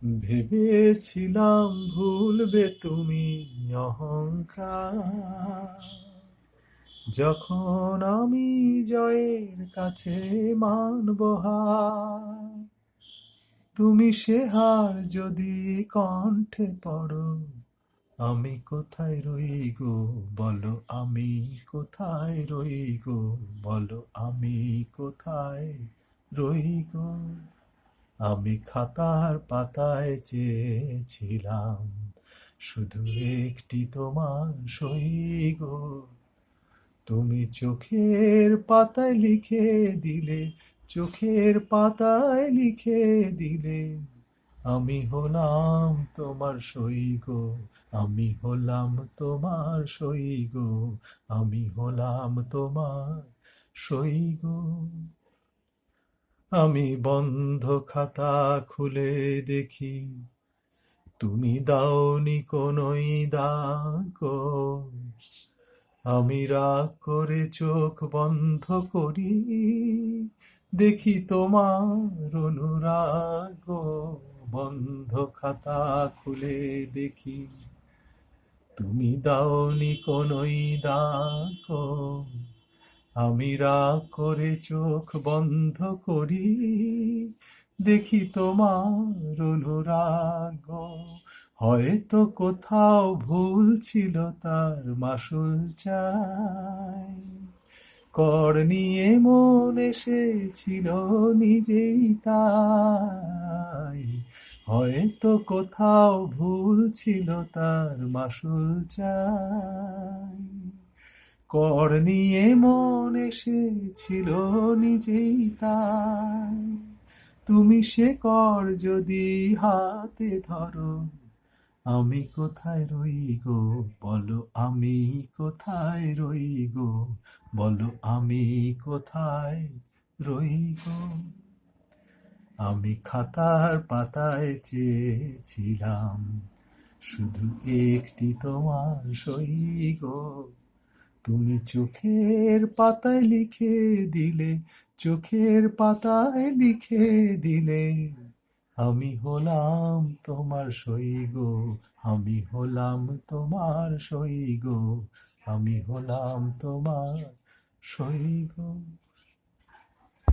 ভেবেছিলাম ভুলবে তুমি অহংকার, যখন আমি জয়ের কাছে মানব হার। তুমি সে হার যদি কণ্ঠে পড়ো, আমি কোথায় রই গো বলো, আমি কোথায় রই গো বলো, আমি কোথায় রই গো। আমি খাতার পাতায় চেয়েছিলাম শুধু একটি তোমার সই গো। তুমি চোখের পাতায় লিখে দিলে, চোখের পাতায় লিখে দিলে, আমি হলাম তোমার সই গো, আমি হলাম তোমার সই গো, আমি হলাম তোমার সই গো। আমি বন্ধ খাতা খুলে দেখি, তুমি দাওনি কোনোই দাগ। আমি রাগ করে চোখ বন্ধ করি, দেখি তোমার অনুরাগ। বন্ধ খাতা খুলে দেখি, তুমি দাওনি কোনোই দাগ। আমি রাগ করে চোখ বন্ধ করি, দেখি তোমার অনুরাগ। হয়তো কোথাও ভুল ছিল, তার মাসুল চাই। কর নিয়ে মন এসেছিল নিজেই তাই। হয়তো কোথাও ভুল ছিল, তার মাসুল চাই। কর নিয়ে মন এসেছিল নিজেই তাই। তুমি সে কর যদি হাতে ধরো, আমি কোথায় রই গো বলো, আমি কোথায় রই গো বলো, আমি কোথায় রই গো। আমি খাতার পাতায় চেয়েছিলাম শুধু একটি তোমার সই গো। তুমি চোখের পাতায় লিখে দিলে, চোখের পাতায় লিখে দিলে, আমি হলাম তোমার সই গো, আমি হলাম তোমার সই গো, আমি হলাম তোমার সই গো।